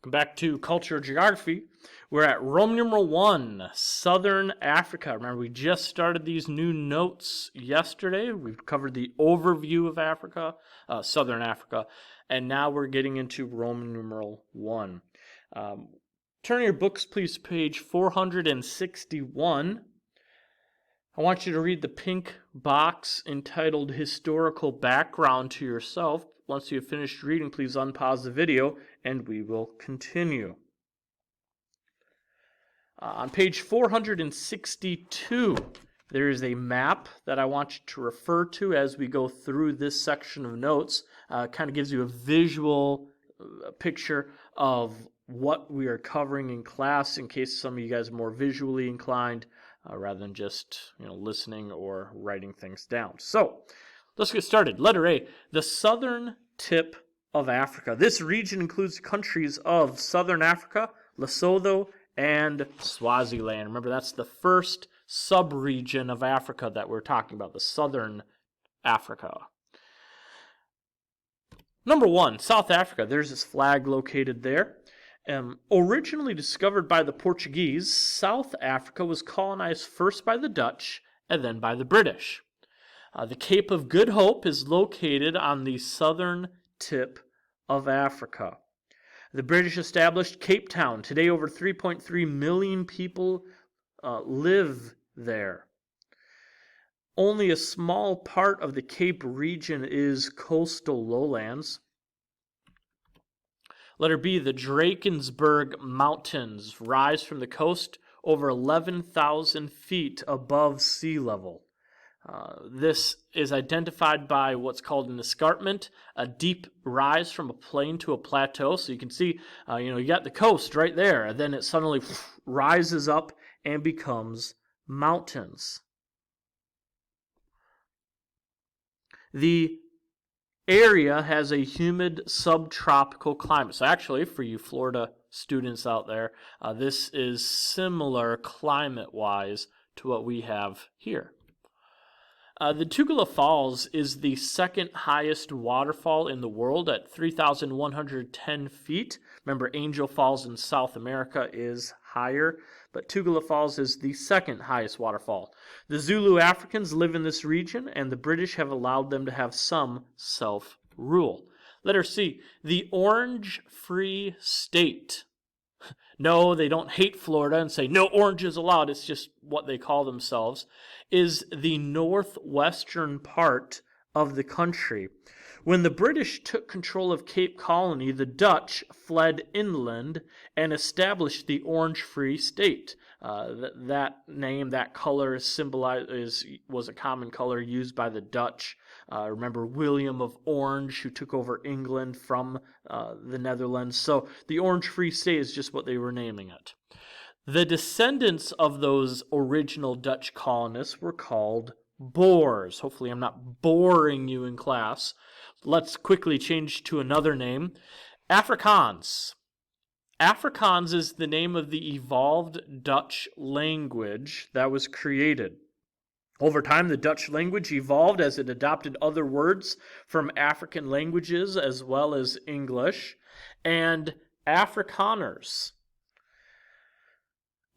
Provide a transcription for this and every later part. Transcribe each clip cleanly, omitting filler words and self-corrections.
Welcome back to Culture Geography. We're at Roman numeral 1, Southern Africa. Remember, we just started these new notes yesterday. We've covered the overview of Africa, Southern Africa, and now we're getting into Roman numeral 1. Turn your books, please, to page 461. I want you to read the pink box entitled Historical Background to yourself. Once you have finished reading, please unpause the video and we will continue. On page 462, there is a map that I want you to refer to as we go through this section of notes. Kind of gives you a visual picture of what we are covering in class in case some of you guys are more visually inclined rather than just listening or writing things down. So let's get started. Letter A, the southern tip of Africa. This region includes the countries of Southern Africa, Lesotho, and Swaziland. Remember, that's the first sub-region of Africa that we're talking about, the Southern Africa. Number 1, South Africa. There's this flag located there. Originally discovered by the Portuguese, South Africa was colonized first by the Dutch and then by the British. The Cape of Good Hope is located on the southern tip of Africa. The British established Cape Town. Today, over 3.3 million people live there. Only a small part of the Cape region is coastal lowlands. Letter B, the Drakensberg Mountains rise from the coast over 11,000 feet above sea level. This is identified by what's called an escarpment, a deep rise from a plain to a plateau. So you can see, you got the coast right there, and then it suddenly rises up and becomes mountains. The area has a humid subtropical climate. So actually, for you Florida students out there, this is similar climate-wise to what we have here. The Tugela Falls is the second highest waterfall in the world at 3,110 feet. Remember, Angel Falls in South America is higher, but Tugela Falls is the second highest waterfall. The Zulu Africans live in this region, and the British have allowed them to have some self-rule. Letter C, the Orange Free State. No, they don't hate Florida and say no oranges allowed. It's just what they call themselves. Is the northwestern part of the country. When the British took control of Cape Colony, the Dutch fled inland and established the Orange Free State. That name, that color was a common color used by the Dutch. Remember William of Orange, who took over England from the Netherlands. So the Orange Free State is just what they were naming it. The descendants of those original Dutch colonists were called Boers. Hopefully I'm not boring you in class. Let's quickly change to another name. Afrikaans. Afrikaans is the name of the evolved Dutch language that was created. Over time, the Dutch language evolved as it adopted other words from African languages as well as English. And Afrikaners.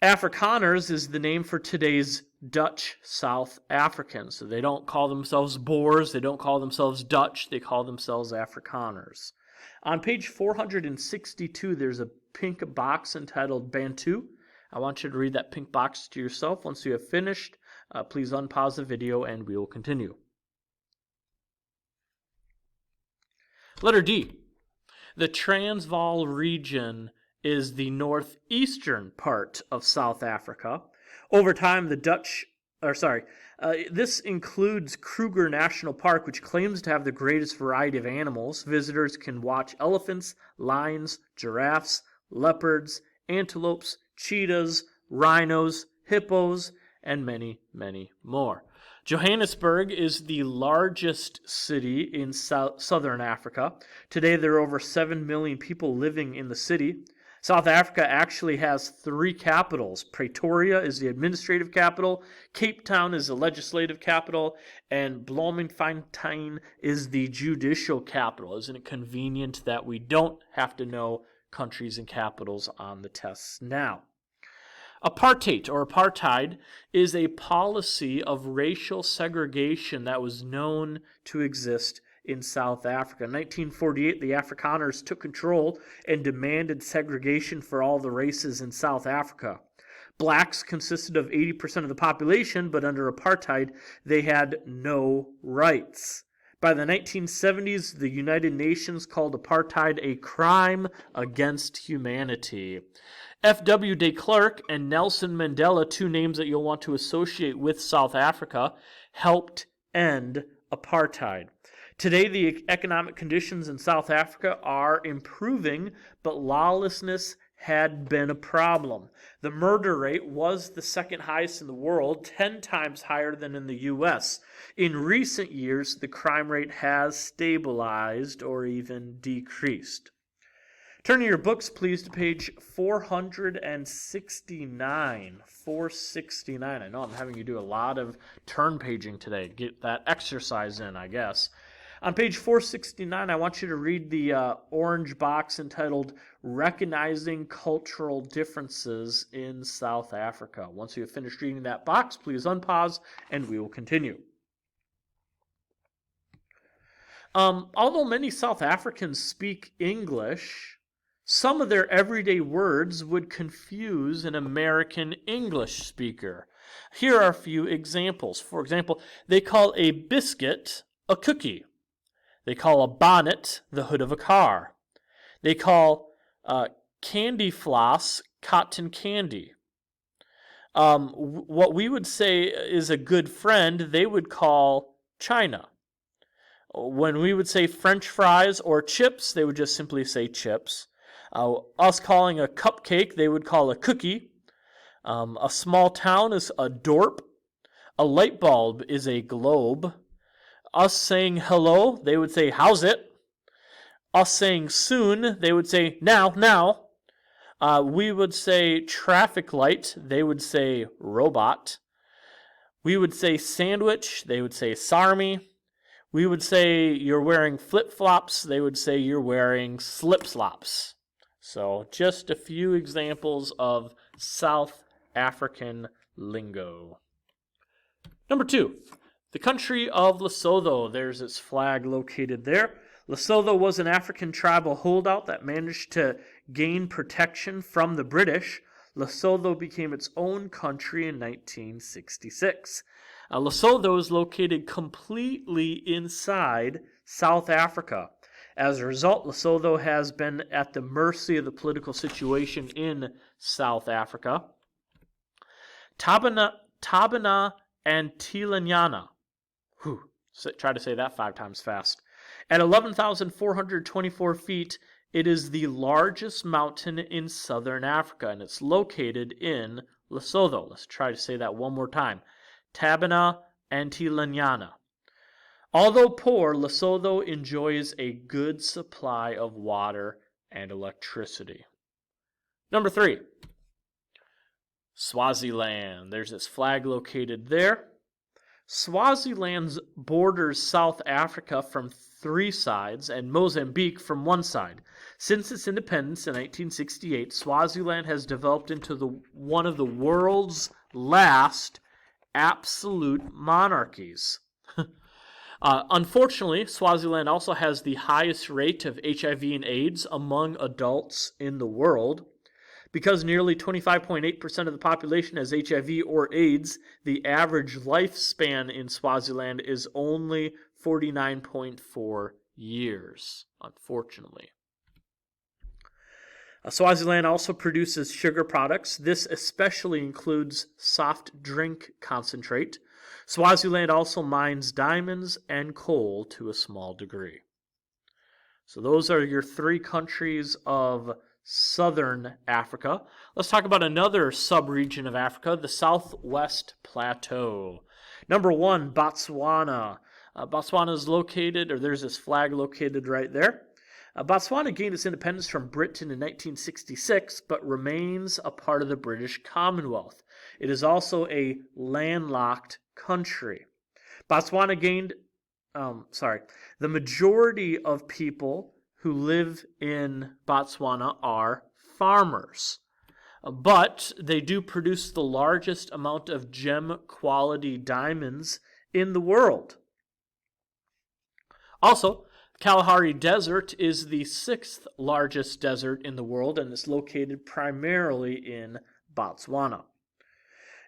Afrikaners is the name for today's Dutch South Africans. So they don't call themselves Boers, they don't call themselves Dutch, they call themselves Afrikaners. On page 462, there's a pink box entitled Bantu. I want you to read that pink box to yourself. Once you have finished, please unpause the video and we will continue. Letter D. The Transvaal region is the northeastern part of South Africa. Over time, this includes Kruger National Park, which claims to have the greatest variety of animals. Visitors can watch elephants, lions, giraffes, leopards, antelopes, cheetahs, rhinos, hippos, and many, many more. Johannesburg is the largest city in southern Africa. Today, there are over 7 million people living in the city. South Africa actually has 3 capitals. Pretoria is the administrative capital, Cape Town is the legislative capital, and Bloemfontein is the judicial capital. Isn't it convenient that we don't have to know countries and capitals on the tests now. Apartheid is a policy of racial segregation that was known to exist in South Africa. In 1948, the Afrikaners took control and demanded segregation for all the races in South Africa. Blacks consisted of 80% of the population, but under apartheid, they had no rights. By the 1970s, the United Nations called apartheid a crime against humanity. F.W. de Klerk and Nelson Mandela, two names that you'll want to associate with South Africa, helped end apartheid. Today, the economic conditions in South Africa are improving, but lawlessness had been a problem. The murder rate was the second highest in the world, 10 times higher than in the U.S. In recent years, the crime rate has stabilized or even decreased. Turn in your books, please, to page 469. 469. I know I'm having you do a lot of turn paging today. Get that exercise in, I guess. On page 469, I want you to read the orange box entitled Recognizing Cultural Differences in South Africa. Once you have finished reading that box, please unpause and we will continue. Although many South Africans speak English, some of their everyday words would confuse an American English speaker. Here are a few examples. For example, they call a biscuit a cookie. They call a bonnet the hood of a car. They call candy floss cotton candy. What we would say is a good friend, they would call China. When we would say French fries or chips, they would just simply say chips. Us calling a cupcake, they would call a cookie. A small town is a dorp. A light bulb is a globe. Us saying hello, they would say, how's it? Us saying soon, they would say, now. We would say traffic light, they would say robot. We would say sandwich, they would say sarmy. We would say you're wearing flip-flops, they would say you're wearing slip-slops. So just a few examples of South African lingo. Number 2. The country of Lesotho, there's its flag located there. Lesotho was an African tribal holdout that managed to gain protection from the British. Lesotho became its own country in 1966. Lesotho is located completely inside South Africa. As a result, Lesotho has been at the mercy of the political situation in South Africa. Tabana and Tilanyana. Try to say that 5 times fast. At 11,424 feet, it is the largest mountain in southern Africa, and it's located in Lesotho. Let's try to say that one more time. Tabana and Tilanyana. Although poor, Lesotho enjoys a good supply of water and electricity. Number 3. Swaziland. There's its flag located there. Swaziland borders South Africa from 3 sides and Mozambique from 1 side. Since its independence in 1968, Swaziland has developed into one of the world's last absolute monarchies. Unfortunately, Swaziland also has the highest rate of HIV and AIDS among adults in the world. Because nearly 25.8% of the population has HIV or AIDS, the average lifespan in Swaziland is only 49.4 years, unfortunately. Swaziland also produces sugar products. This especially includes soft drink concentrate. Swaziland also mines diamonds and coal to a small degree. So those are your 3 countries of Southern Africa. Let's talk about another sub-region of Africa, the Southwest Plateau. Number 1, Botswana. Botswana is located, or there's this flag located right there. Botswana gained its independence from Britain in 1966, but remains a part of the British Commonwealth. It is also a landlocked country. Botswana gained, the majority of people who live in Botswana are farmers. But they do produce the largest amount of gem quality diamonds in the world. Also, Kalahari Desert is the 6th largest desert in the world and is located primarily in Botswana.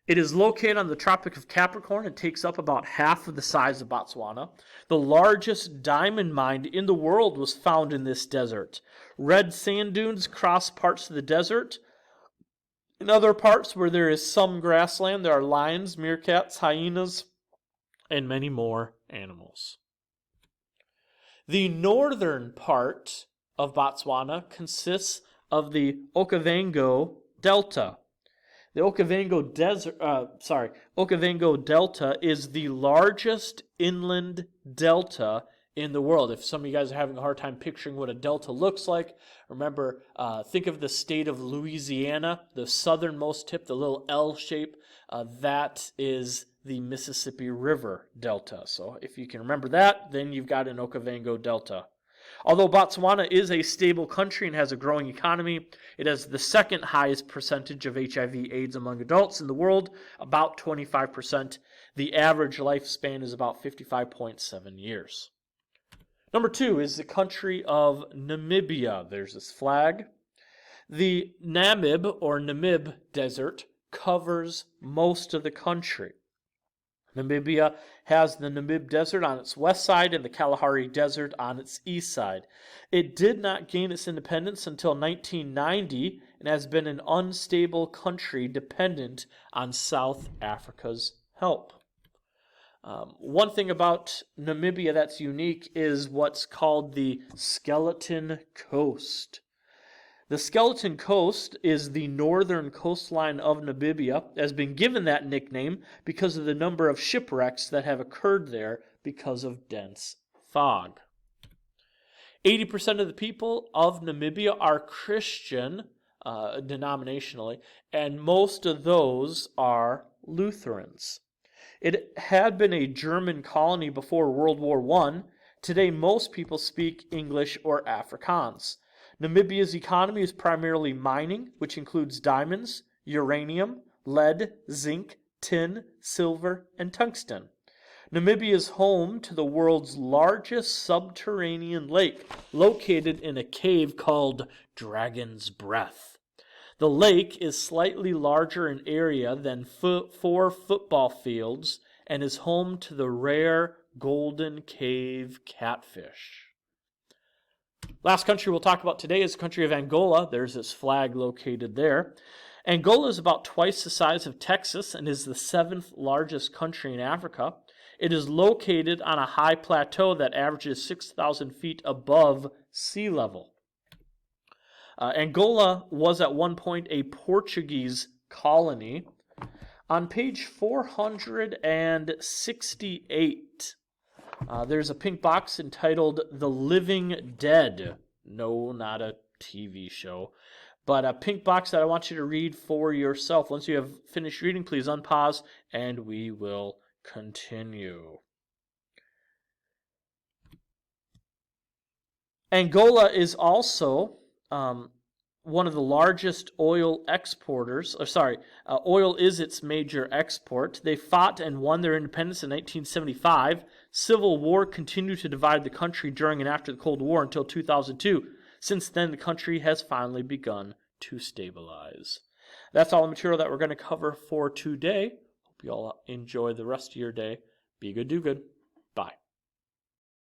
It is located on the Tropic of Capricorn and takes up about half of the size of Botswana. The largest diamond mine in the world was found in this desert. Red sand dunes cross parts of the desert. In other parts where there is some grassland, there are lions, meerkats, hyenas, and many more animals. The northern part of Botswana consists of the Okavango Delta. The Okavango Delta is the largest inland delta in the world. If some of you guys are having a hard time picturing what a delta looks like, remember, think of the state of Louisiana, the southernmost tip, the little L shape. That is the Mississippi River Delta. So if you can remember that, then you've got an Okavango Delta. Although Botswana is a stable country and has a growing economy, it has the second highest percentage of HIV/AIDS among adults in the world, about 25%. The average lifespan is about 55.7 years. Number 2 is the country of Namibia. There's this flag. The Namib Desert covers most of the country. Namibia has the Namib Desert on its west side and the Kalahari Desert on its east side. It did not gain its independence until 1990 and has been an unstable country dependent on South Africa's help. One thing about Namibia that's unique is what's called the Skeleton Coast. The Skeleton Coast is the northern coastline of Namibia, has been given that nickname because of the number of shipwrecks that have occurred there because of dense fog. 80% of the people of Namibia are Christian denominationally, and most of those are Lutherans. It had been a German colony before World War I. Today, most people speak English or Afrikaans. Namibia's economy is primarily mining, which includes diamonds, uranium, lead, zinc, tin, silver, and tungsten. Namibia is home to the world's largest subterranean lake, located in a cave called Dragon's Breath. The lake is slightly larger in area than 4 football fields and is home to the rare golden cave catfish. Last country we'll talk about today is the country of Angola. There's this flag located there. Angola is about twice the size of Texas and is the 7th largest country in Africa. It is located on a high plateau that averages 6,000 feet above sea level. Angola was at one point a Portuguese colony. On page 468, there's a pink box entitled The Living Dead. No, not a TV show, but a pink box that I want you to read for yourself. Once you have finished reading, please unpause and we will continue. Angola is also one of the largest oil exporters. Oil is its major export. They fought and won their independence in 1975. Civil war continued to divide the country during and after the Cold War until 2002. Since then, the country has finally begun to stabilize. That's all the material that we're going to cover for today. Hope you all enjoy the rest of your day. Be good, do good. Bye.